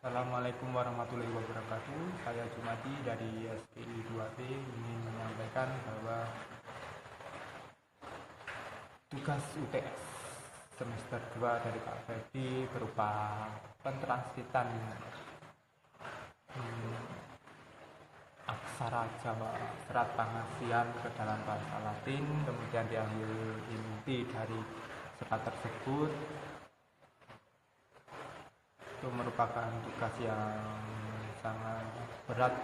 Assalamualaikum warahmatullahi wabarakatuh. Saya Jumadi dari SPI 2P ingin menyampaikan bahwa tugas UTS semester 2 dari Pak Ferdi berupa pentranskriptan aksara Jawa serat pangasian ke dalam bahasa Latin, kemudian diambil inti dari serat tersebut. Itu merupakan tugas yang sangat berat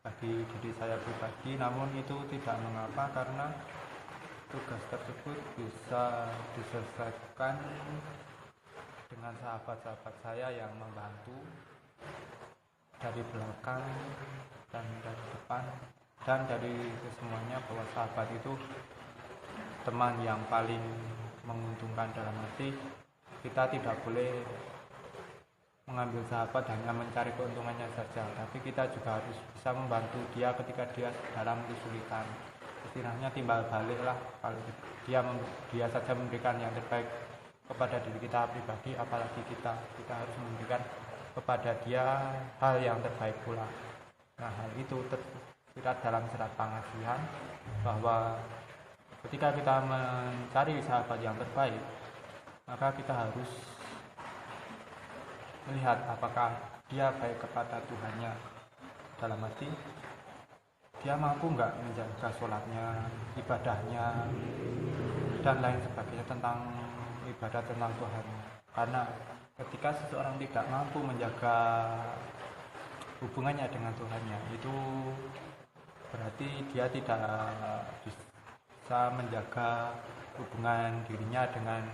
bagi diri saya pribadi, namun itu tidak mengapa karena tugas tersebut bisa diselesaikan dengan sahabat-sahabat saya yang membantu dari belakang dan dari depan, dan dari semuanya bahwa sahabat itu teman yang paling menguntungkan. Dalam arti kita tidak boleh mengambil sahabat hanya mencari keuntungannya saja, tapi kita juga harus bisa membantu dia ketika dia dalam kesulitan. Istilahnya timbal balik lah, kalau dia saja memberikan yang terbaik kepada diri kita pribadi, apalagi kita harus memberikan kepada dia hal yang terbaik pula. Nah, hal itu tersirat dalam serat pangasian bahwa ketika kita mencari sahabat yang terbaik, maka kita harus melihat apakah dia baik kepada Tuhannya, dalam arti dia mampu nggak menjaga sholatnya, ibadahnya, dan lain sebagainya tentang ibadah tentang Tuhan. Karena ketika seseorang tidak mampu menjaga hubungannya dengan Tuhannya, itu berarti dia tidak bisa menjaga hubungan dirinya dengan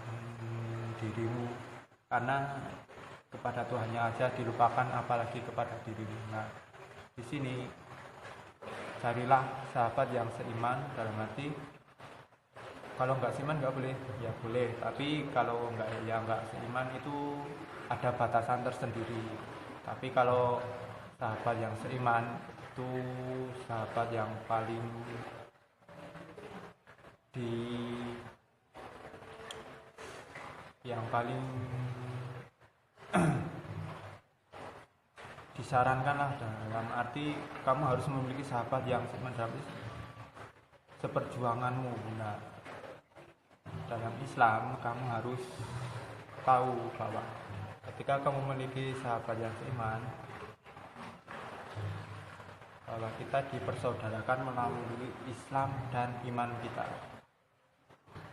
dirimu, karena kepada Tuhannya aja dilupakan, apalagi kepada dirimu. Nah, di sini carilah sahabat yang seiman, dalam arti kalau nggak seiman nggak boleh, ya boleh, tapi kalau nggak seiman itu ada batasan tersendiri. Tapi kalau sahabat yang seiman itu sahabat yang paling disarankanlah, dalam arti kamu harus memiliki sahabat yang mendampingi seperjuanganmu. Nah, dalam Islam kamu harus tahu bahwa ketika kamu memiliki sahabat yang seiman, bahwa kita dipersaudarakan melalui Islam dan iman kita.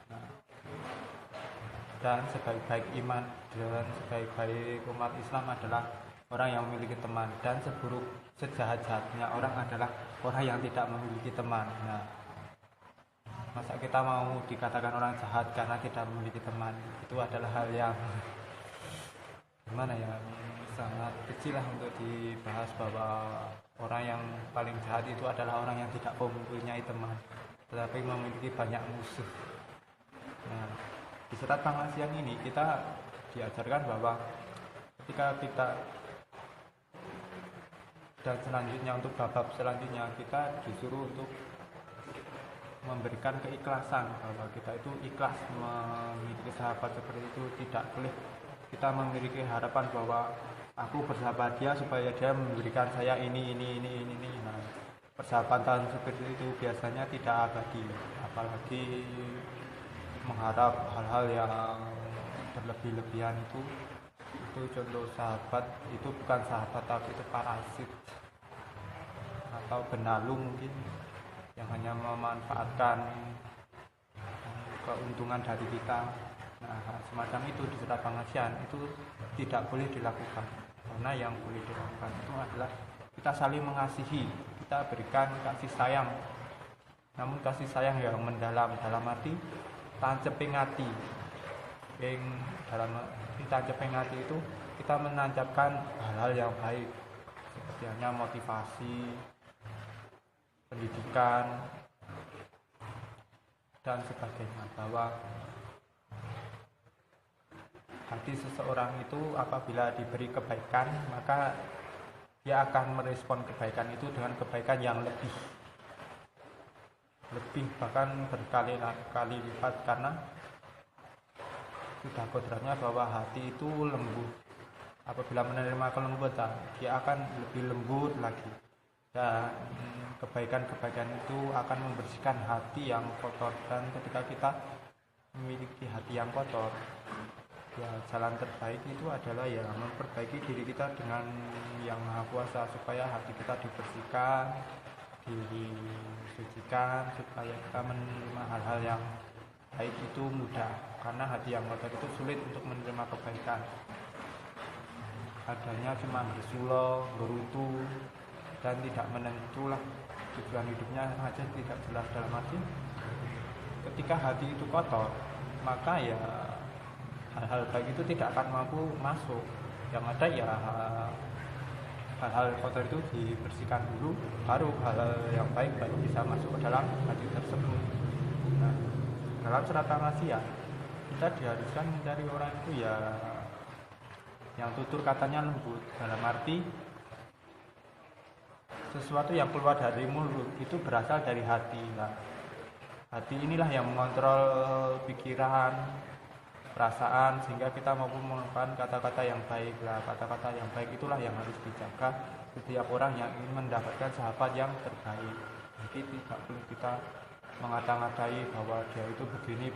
Nah, dan sebaik-baik iman dan sebaik-baik umat Islam adalah orang yang memiliki teman, dan sejahat-jahatnya orang adalah orang yang tidak memiliki teman. Nah, masa kita mau dikatakan orang jahat karena tidak memiliki teman? Itu adalah hal yang sangat kecil lah untuk dibahas, bahwa orang yang paling jahat itu adalah orang yang tidak mempunyai teman tetapi memiliki banyak musuh. Nah, di serat pangasian ini kita diajarkan bahwa ketika kita dan selanjutnya, untuk bab selanjutnya kita disuruh untuk memberikan keikhlasan, bahwa kita itu ikhlas memiliki sahabat seperti itu. Tidak boleh kita memiliki harapan bahwa aku bersahabat dia supaya dia memberikan saya ini. Nah, persahabatan seperti itu biasanya tidak abadi, apalagi mengharap hal-hal yang berlebih-lebihan. Itu contoh sahabat itu bukan sahabat, tapi itu parasit atau benalu mungkin, yang hanya memanfaatkan keuntungan dari kita. Nah, semacam itu di serat pangasian itu tidak boleh dilakukan, karena yang boleh dilakukan itu adalah kita saling mengasihi, kita berikan kasih sayang, namun kasih sayang yang mendalam, dalam arti tanceping hati. Dalam tancaping hati itu kita menancapkan hal-hal yang baik, seperti hanya motivasi, pendidikan, dan sebagainya, bahwa hati seseorang itu apabila diberi kebaikan, maka dia akan merespon kebaikan itu dengan kebaikan yang lebih bahkan berkali-kali lipat, karena sudah kodratnya bahwa hati itu lembut, apabila menerima kelembutan, dia akan lebih lembut lagi. Dan kebaikan-kebaikan itu akan membersihkan hati yang kotor. Dan ketika kita memiliki hati yang kotor, ya jalan terbaik itu adalah ya memperbaiki diri kita dengan yang Maha Kuasa, supaya hati kita dibersihkan, disucikan, supaya kita menerima hal-hal yang baik itu mudah. Karena hati yang kotor itu sulit untuk menerima kebaikan. Adanya cuma bersulo, berutu, dan tidak menentulah tujuan hidupnya saja tidak jelas. Dalam arti ketika hati itu kotor, maka ya hal-hal baik itu tidak akan mampu masuk. Yang ada ya hal-hal kotor itu dibersihkan dulu, baru hal-hal yang baik bisa masuk ke dalam hati tersebut. Nah, dalam serata manusia kita diharuskan mencari orang itu ya yang tutur katanya lembut, dalam arti sesuatu yang keluar dari mulut itu berasal dari hati. Nah, hati inilah yang mengontrol pikiran, perasaan, sehingga kita mampu mengeluarkan kata-kata yang baik. Lah, kata-kata yang baik itulah yang harus dijaga setiap orang yang ingin mendapatkan sahabat yang terbaik. Jadi tidak perlu kita mengata-ngatai bahwa dia itu begini,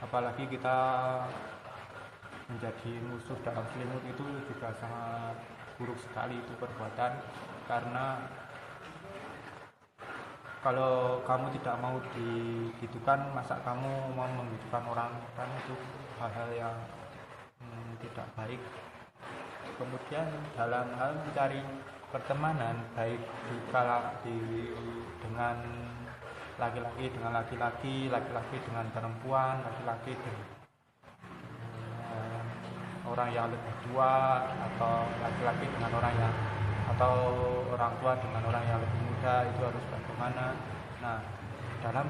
apalagi kita menjadi musuh dalam selimut, itu juga sangat buruk sekali itu perbuatan. Karena kalau kamu tidak mau digitukan, masa kamu mau menggitukan orang, kan itu hal-hal yang tidak baik. Kemudian dalam hal mencari pertemanan, baik dengan laki-laki dengan laki-laki, laki-laki dengan perempuan, laki-laki dengan orang yang lebih tua, atau laki-laki dengan orang yang, atau orang tua dengan orang yang lebih muda, itu harus bagaimana. Nah, dalam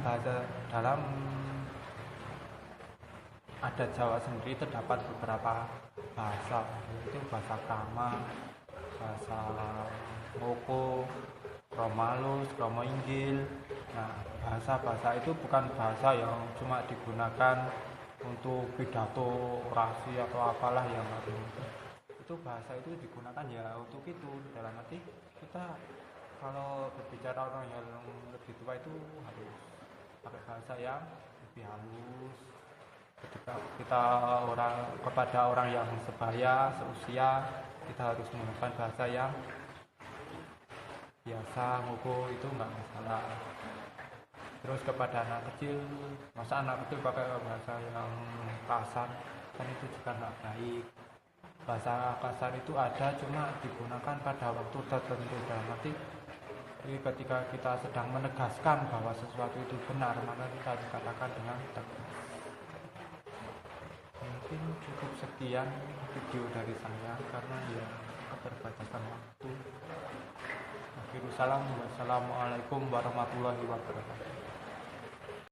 adat Jawa sendiri terdapat beberapa bahasa, yaitu bahasa Krama, bahasa Ngoko, Kromalus, Kromo Inggil. Nah, bahasa-bahasa itu bukan bahasa yang cuma digunakan untuk pidato, orasi atau apalah yang itu. Bahasa itu digunakan ya untuk itu, dalam arti kita kalau berbicara orang yang lebih tua itu harus pakai bahasa yang lebih halus. Ketika kita kepada orang yang sebaya, seusia, kita harus menggunakan bahasa yang biasa, ngoko, itu enggak masalah. Terus kepada anak kecil, masa anak kecil pakai bahasa yang kasar, kan itu juga enggak baik. Bahasa kasar itu ada, cuma digunakan pada waktu tertentu. Dalam arti ketika kita sedang menegaskan bahwa sesuatu itu benar, maka kita harus katakan dengan tegas. Mungkin cukup sekian video dari saya karena ya keterbatasan waktu. Wassalamualaikum warahmatullahi wabarakatuh.